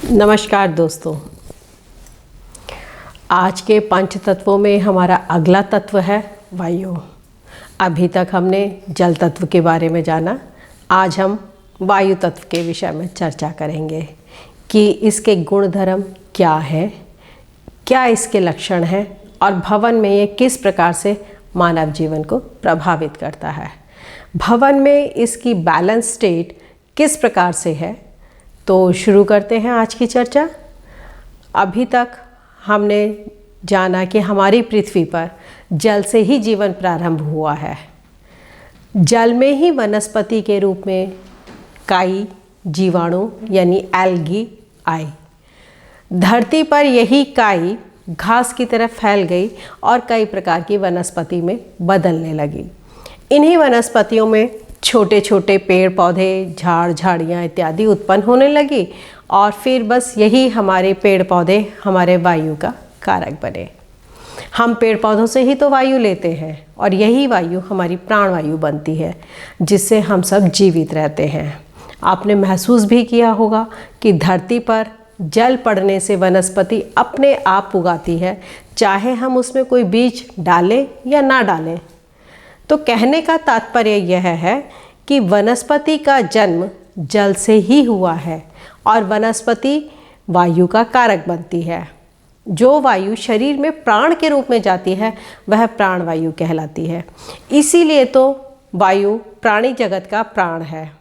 नमस्कार दोस्तों। आज के पंच तत्वों में हमारा अगला तत्व है वायु। अभी तक हमने जल तत्व के बारे में जाना। आज हम वायु तत्व के विषय में चर्चा करेंगे कि इसके गुण धर्म क्या है, क्या इसके लक्षण हैं और भवन में ये किस प्रकार से मानव जीवन को प्रभावित करता है। भवन में इसकी बैलेंस स्टेट किस प्रकार से है, तो शुरू करते हैं आज की चर्चा। अभी तक हमने जाना कि हमारी पृथ्वी पर जल से ही जीवन प्रारंभ हुआ है। जल में ही वनस्पति के रूप में काई, जीवाणु यानी एल्गी आई। धरती पर यही काई घास की तरफ फैल गई और कई प्रकार की वनस्पति में बदलने लगी। इन्हीं वनस्पतियों में छोटे छोटे पेड़ पौधे, झाड़ झाड़ियाँ इत्यादि उत्पन्न होने लगी और फिर बस यही हमारे पेड़ पौधे हमारे वायु का कारक बने। हम पेड़ पौधों से ही तो वायु लेते हैं और यही वायु हमारी प्राणवायु बनती है, जिससे हम सब जीवित रहते हैं। आपने महसूस भी किया होगा कि धरती पर जल पड़ने से वनस्पति अपने आप उगाती है, चाहे हम उसमें कोई बीज डालें या ना डालें। तो कहने का तात्पर्य यह है कि वनस्पति का जन्म जल से ही हुआ है और वनस्पति वायु का कारक बनती है। जो वायु शरीर में प्राण के रूप में जाती है वह प्राणवायु कहलाती है। इसीलिए तो वायु प्राणी जगत का प्राण है।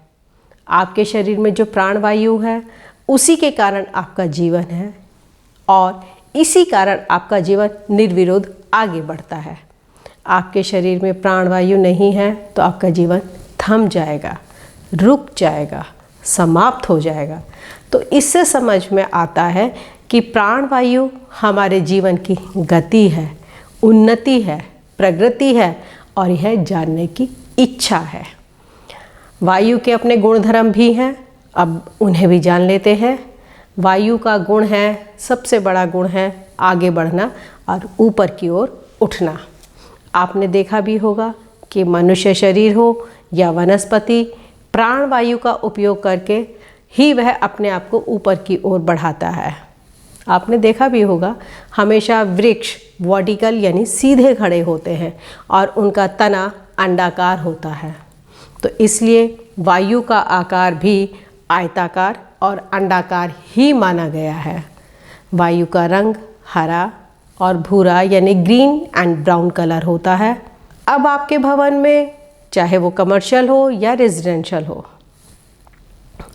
आपके शरीर में जो प्राणवायु है उसी के कारण आपका जीवन है और इसी कारण आपका जीवन निर्विरोध आगे बढ़ता है। आपके शरीर में प्राणवायु नहीं है तो आपका जीवन थम जाएगा, रुक जाएगा, समाप्त हो जाएगा। तो इससे समझ में आता है कि प्राणवायु हमारे जीवन की गति है, उन्नति है, प्रगति है और यह जानने की इच्छा है। वायु के अपने गुणधर्म भी हैं, अब उन्हें भी जान लेते हैं। वायु का गुण है, सबसे बड़ा गुण है आगे बढ़ना और ऊपर की ओर उठना। आपने देखा भी होगा कि मनुष्य शरीर हो या वनस्पति, प्राणवायु का उपयोग करके ही वह अपने आप को ऊपर की ओर बढ़ाता है। आपने देखा भी होगा हमेशा वृक्ष वर्टिकल यानी सीधे खड़े होते हैं और उनका तना अंडाकार होता है। तो इसलिए वायु का आकार भी आयताकार और अंडाकार ही माना गया है। वायु का रंग हरा और भूरा यानी ग्रीन एंड ब्राउन कलर होता है। अब आपके भवन में चाहे वो कमर्शियल हो या रेजिडेंशियल हो,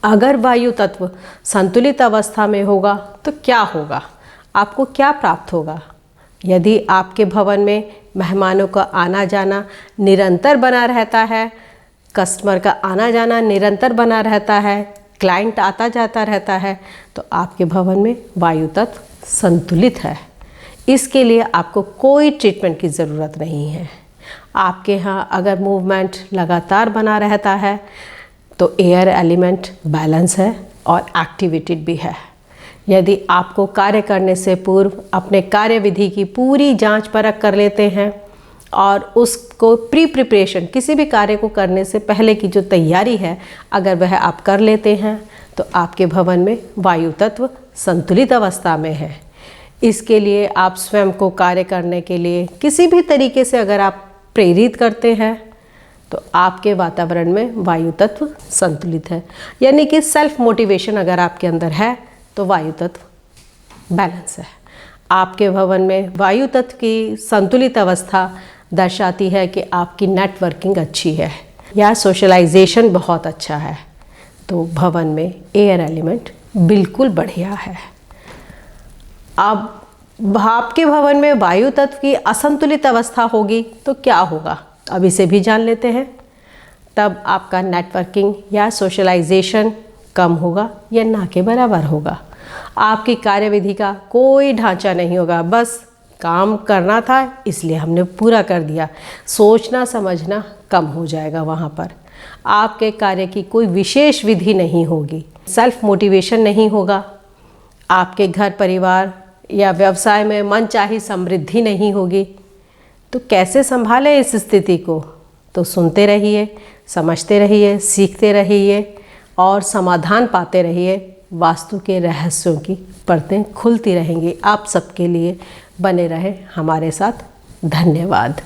अगर वायु तत्व संतुलित अवस्था में होगा तो क्या होगा, आपको क्या प्राप्त होगा? यदि आपके भवन में मेहमानों का आना जाना निरंतर बना रहता है, कस्टमर का आना जाना निरंतर बना रहता है, क्लाइंट आता जाता रहता है, तो आपके भवन में वायु तत्व संतुलित है। इसके लिए आपको कोई ट्रीटमेंट की ज़रूरत नहीं है। आपके यहाँ अगर मूवमेंट लगातार बना रहता है तो एयर एलिमेंट बैलेंस है और एक्टिवेटेड भी है। यदि आपको कार्य करने से पूर्व अपने कार्यविधि की पूरी जांच परख कर लेते हैं और उसको प्रिपरेशन, किसी भी कार्य को करने से पहले की जो तैयारी है अगर वह आप कर लेते हैं तो आपके भवन में वायु तत्व संतुलित अवस्था में है। इसके लिए आप स्वयं को कार्य करने के लिए किसी भी तरीके से अगर आप प्रेरित करते हैं तो आपके वातावरण में वायु तत्व संतुलित है। यानी कि सेल्फ मोटिवेशन अगर आपके अंदर है तो वायु तत्व बैलेंस है। आपके भवन में वायु तत्व की संतुलित अवस्था दर्शाती है कि आपकी नेटवर्किंग अच्छी है या सोशलाइजेशन बहुत अच्छा है। तो भवन में एयर एलिमेंट बिल्कुल बढ़िया है। अब आपके भवन में वायु तत्व की असंतुलित अवस्था होगी तो क्या होगा, अब इसे भी जान लेते हैं। तब आपका नेटवर्किंग या सोशलाइजेशन कम होगा या ना के बराबर होगा। आपकी कार्यविधि का कोई ढांचा नहीं होगा, बस काम करना था इसलिए हमने पूरा कर दिया। सोचना समझना कम हो जाएगा वहाँ पर। आपके कार्य की कोई विशेष विधि नहीं होगी, सेल्फ मोटिवेशन नहीं होगा। आपके घर परिवार या व्यवसाय में मनचाही समृद्धि नहीं होगी। तो कैसे संभालें इस स्थिति को? तो सुनते रहिए, समझते रहिए, सीखते रहिए और समाधान पाते रहिए वास्तु के रहस्यों की परतें खुलती रहेंगी। आप सबके लिए बने रहें हमारे साथ। धन्यवाद।